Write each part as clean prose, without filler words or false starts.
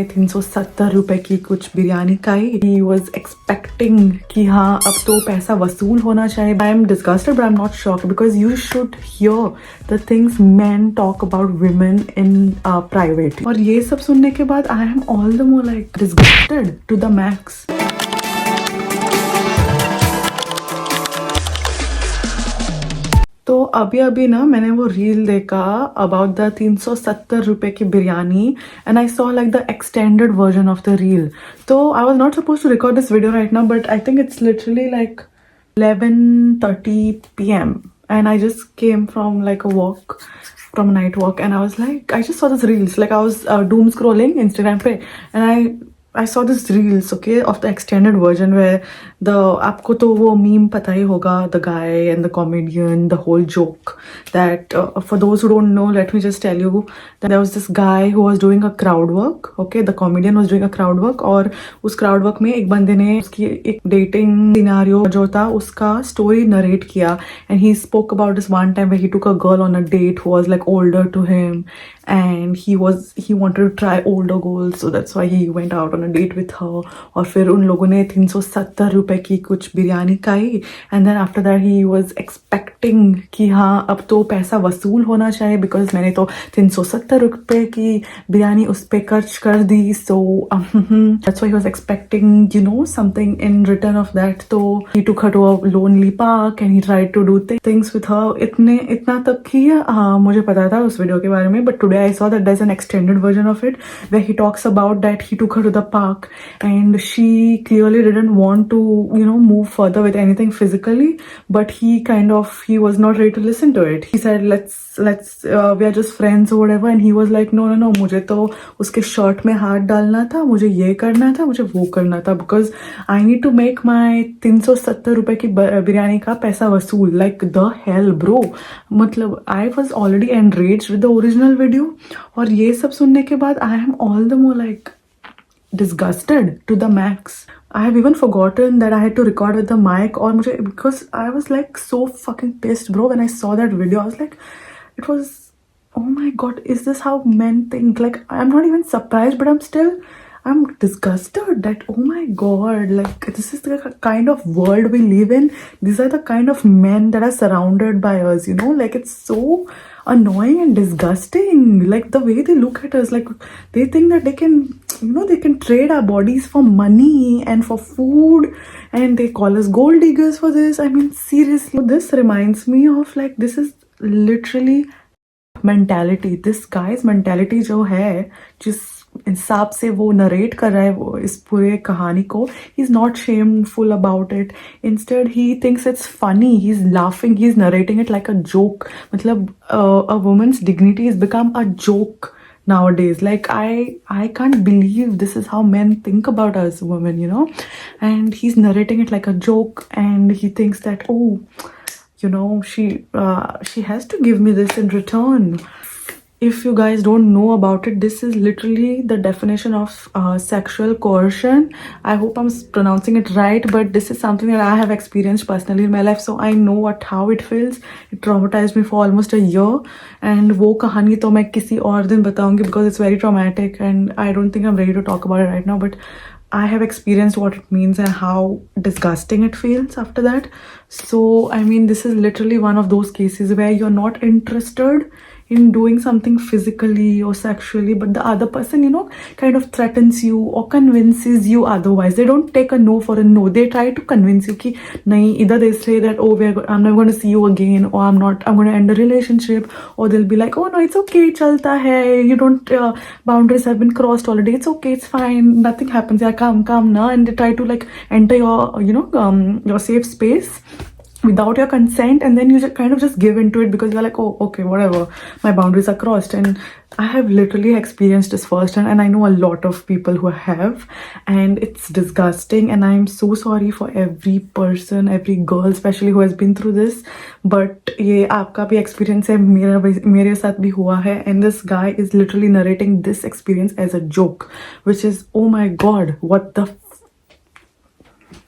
₹370 की कुछ बिरयानी खाई. He was expecting कि हाँ अब तो पैसा वसूल होना चाहिए. I am disgusted but I'm not shocked because you should hear the things men talk about women in private. और ये सब सुनने के बाद I am all the more like disgusted to the max. तो अभी अभी ना मैंने वो रील देखा अबाउट द 370 रुपए की biryani and I saw like the extended version of the reel. तो I was not suppose to record this video right now but I think it's literally like 11:30 p.m. and I just came from like a walk, from a night walk, and I was like, I just saw this reels, like I was doom scrolling Instagram पे, and I saw this reels, okay, of the extended version where आपको तो वो meme पता ही होगा, the guy and the comedian, the whole joke that for those who don't know, let me just tell you that there was this guy who was doing a crowd work, okay, the comedian was doing a crowd work और उस crowd work में एक बंदे ने उसकी एक dating scenario जो था उसका story narrate किया and he spoke about this one time where he took a girl on a date who was like older to him and he wanted to try older girls, so that's why he went out on a date with her. और फिर उन लोगों ने 370 रुपए की कुछ बिरयानी खाई and then after that he was expecting कि हाँ अब तो पैसा वसूल होना चाहिए because मैंने तो 370 रुपए की बिरयानी उस पे खर्च कर दी. So that's why he was expecting, you know, something in return of that. तो he took her to a lonely park and he tried to do things with her. इतना तक ही मुझे पता था उस वीडियो के बारे में, but today I saw that there's an extended version of it where he talks about that he took her to the park and she clearly didn't want to, you know, move further with anything physically, but he was not ready to listen to it. He said let's we are just friends or whatever, and he was like no मुझे तो उसके shirt में हाथ डालना था, मुझे ये करना था, मुझे वो करना था, because I need to make my 370 रुपए की बिरयानी का पैसा वसूल. Like the hell bro, मतलब I was already enraged with the original video और ये सब सुनने के बाद I am all the more like disgusted to the max. I have even forgotten that I had to record with the mic or मुझे, because I was like so fucking pissed bro when I saw that video. I was like, it was, oh my god, is this how men think? Like I'm not even surprised but I'm disgusted that, oh my god, like this is the kind of world we live in. These are the kind of men that are surrounded by us, you know, like it's so annoying and disgusting. Like the way they look at us, like they think that they can, you know, they can trade our bodies for money and for food, and they call us gold diggers for this. I mean seriously, this reminds me of like, this is literally mentality, this guy's mentality जो है, जिस हिसाब से वो narrate कर रहा है वो इस पूरे कहानी को, he is not shameful about it. Instead he thinks it's funny, he's laughing, he's narrating it like a joke. मतलब a woman's dignity has become a joke nowadays. Like I can't believe this is how men think about us women, you know, and he's narrating it like a joke and he thinks that, oh, you know, she has to give me this in return. If you guys don't know about it, this is literally the definition of sexual coercion. I hope I'm pronouncing it right, but this is something that I have experienced personally in my life, so I know how it feels. It traumatized me for almost a year, and वो कहानी तो मैं किसी और दिन बताऊंगी because it's very traumatic and I don't think I'm ready to talk about it right now, but I have experienced what it means and how disgusting it feels after that. So I mean, this is literally one of those cases where you're not interested in doing something physically or sexually, but the other person, you know, kind of threatens you or convinces you otherwise. They don't take a no for a no. They try to convince you ki nahi, either they say that, oh, I'm never going to see you again, or I'm going to end a relationship, or they'll be like, oh no, it's okay, chalta hai, you don't, boundaries have been crossed already, it's okay, it's fine, nothing happens, yeah, come na, and they try to like enter your, you know, your safe space without your consent, and then you just kind of just give into it because you're like, oh, okay, whatever, my boundaries are crossed. And I have literally experienced this firsthand, and I know a lot of people who have, and it's disgusting, and I'm so sorry for every person, every girl especially who has been through this. But ये आपका भी experience है, मेरे साथ भी हुआ है, and this guy is literally narrating this experience as a joke, which is, oh my god, what the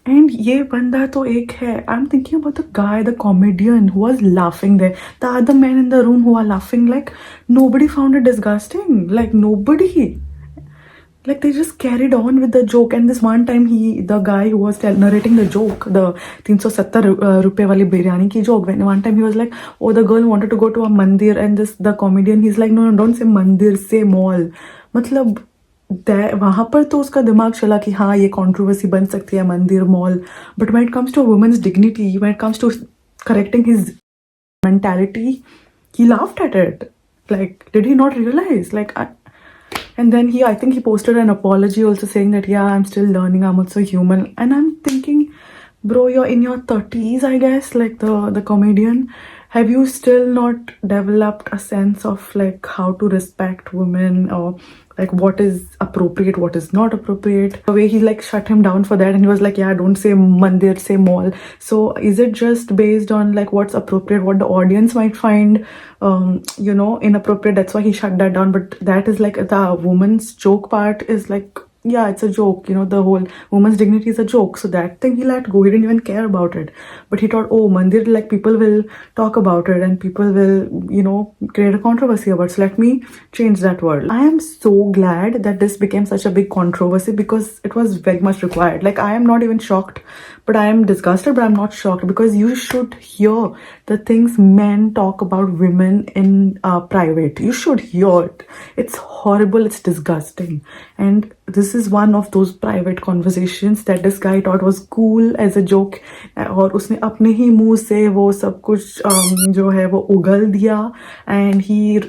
and ये बंदा तो एक है. I'm thinking about the guy, the comedian who was laughing there. The other men in the room who are laughing, like nobody found it disgusting. Like nobody. Like they just carried on with the joke. And this one time the guy who was narrating the joke, the 370 rupees wali biryani ki joke, when one time he was like, oh, the girl wanted to go to a mandir, and the comedian, he's like, no, no, don't say mandir, say mall. मतलब वहां पर तो उसका दिमाग चला कि हाँ ये कंट्रोवर्सी बन सकती है, मंदिर, mall. But when it comes to women's dignity, when it comes to correcting his mentality, he laughed at it. Like, did he not realize? Like, and then I think he posted an apology also saying that, yeah, I'm still learning, I'm also human. And I'm thinking, bro, you're in your 30s, I guess, like the comedian. Have you still not developed a sense of like how to respect women, or like what is appropriate, what is not appropriate? The way he like shut him down for that, and he was like, yeah, don't say mandir, say mall. So is it just based on like what's appropriate, what the audience might find inappropriate? That's why he shut that down. But that is like the woman's joke part is like, yeah, it's a joke, the whole woman's dignity is a joke. So that thing he let go, he didn't even care about it. But he thought, oh, mandir, like people will talk about it and people will create a controversy about it, so let me change that word. I am so glad that this became such a big controversy, because it was very much required. Like, I am not even shocked, but I am disgusted, but I'm not shocked, because you should hear the things men talk about women in private. You should hear it. It's horrible, it's disgusting. And this is one of those private conversations that this guy thought was cool as a joke, और उसने अपने ही मुंह से वो सब कुछ जो है वो उगल दिया. And he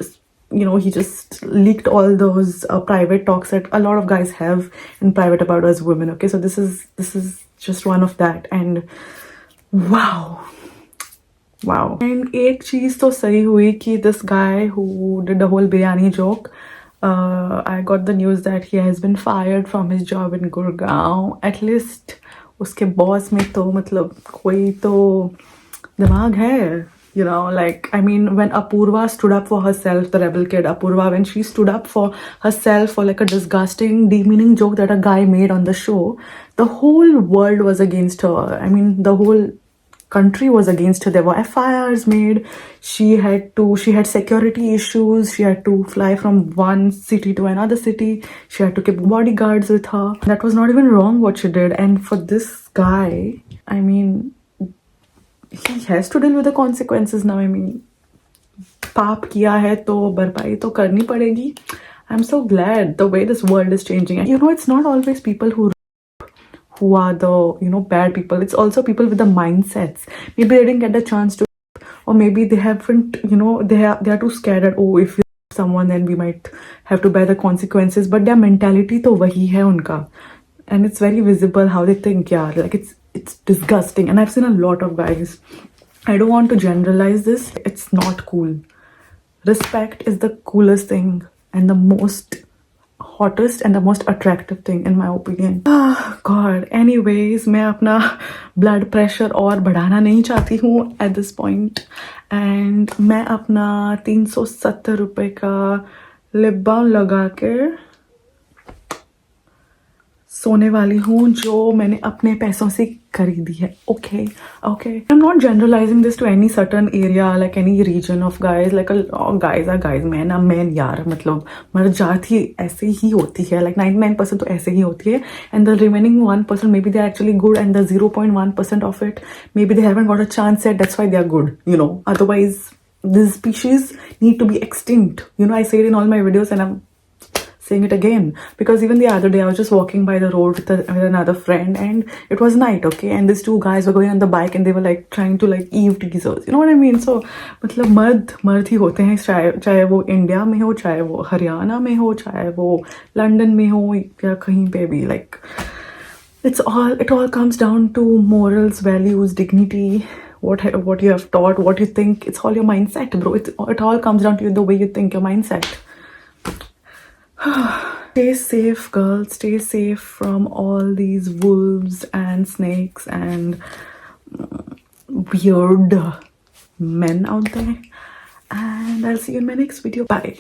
just leaked all those private talks that a lot of guys have in private about us women. Okay, so this is just one of that. And wow. And एक चीज तो सही हुई कि this guy who did the whole biryani joke, I got the news that he has been fired from his job in Gurgaon. At least उसके boss में तो मतलब कोई तो दिमाग है. Like, I mean, when Apurva stood up for herself, the rebel kid Apurva, when she stood up for herself for like a disgusting, demeaning joke that a guy made on the show, the whole world was against her. I mean, the whole country was against her. There were FIRs made. She had security issues. She had to fly from one city to another city. She had to keep bodyguards with her. That was not even wrong what she did. And for this guy, I mean, he has to deal with the consequences now. I mean, पाप किया है तो भरपाई तो करनी पड़ेगी. I'm so glad the way this world is changing. And it's not always people who are the bad people. It's also people with the mindsets. Maybe they didn't get the chance to, or maybe they haven't, they are too scared that, oh, if we have someone then we might have to bear the consequences. But their mentality to wahi hai unka. And it's very visible how they think. Yeah, like it's disgusting. And I've seen a lot of guys. I don't want to generalize this. It's not cool. Respect is the coolest thing and the most hottest and the most attractive thing in my opinion. God. Anyways, मैं अपना blood pressure और बढ़ाना नहीं चाहती हूँ at this point. And मैं अपना 370 रुपए का lip balm लगा के सोने वाली हूँ, जो मैंने अपने पैसों से खरीदी है. Okay. I'm not generalizing this to any certain area, like any region of guys. Like guys are guys, men are men यार. मतलब मर्द जाति ऐसे ही होती है. Like 99% तो ऐसे ही होती है. And the remaining 1%, maybe they're actually good, and the 0.1% of it, maybe they haven't got a chance yet. That's why they are good. Otherwise, this species need to be extinct. I say it in all my videos, and I'm saying it again, because even the other day I was just walking by the road with another friend, and it was night, okay, and these two guys were going on the bike, and they were like trying to like eve teasers, you know what I mean? So मतलब मर्द ही होते हैं, चाहे वो India में हो, चाहे वो हरियाणा में हो, चाहे वो लंदन में हो, या कहीं पे भी. Like, it all comes down to morals, values, dignity, what you have taught, what you think. It's all your mindset, bro. It all comes down to the way you think, your mindset. Stay safe, girls. Stay safe from all these wolves and snakes and weird men out there. And I'll see you in my next video. Bye.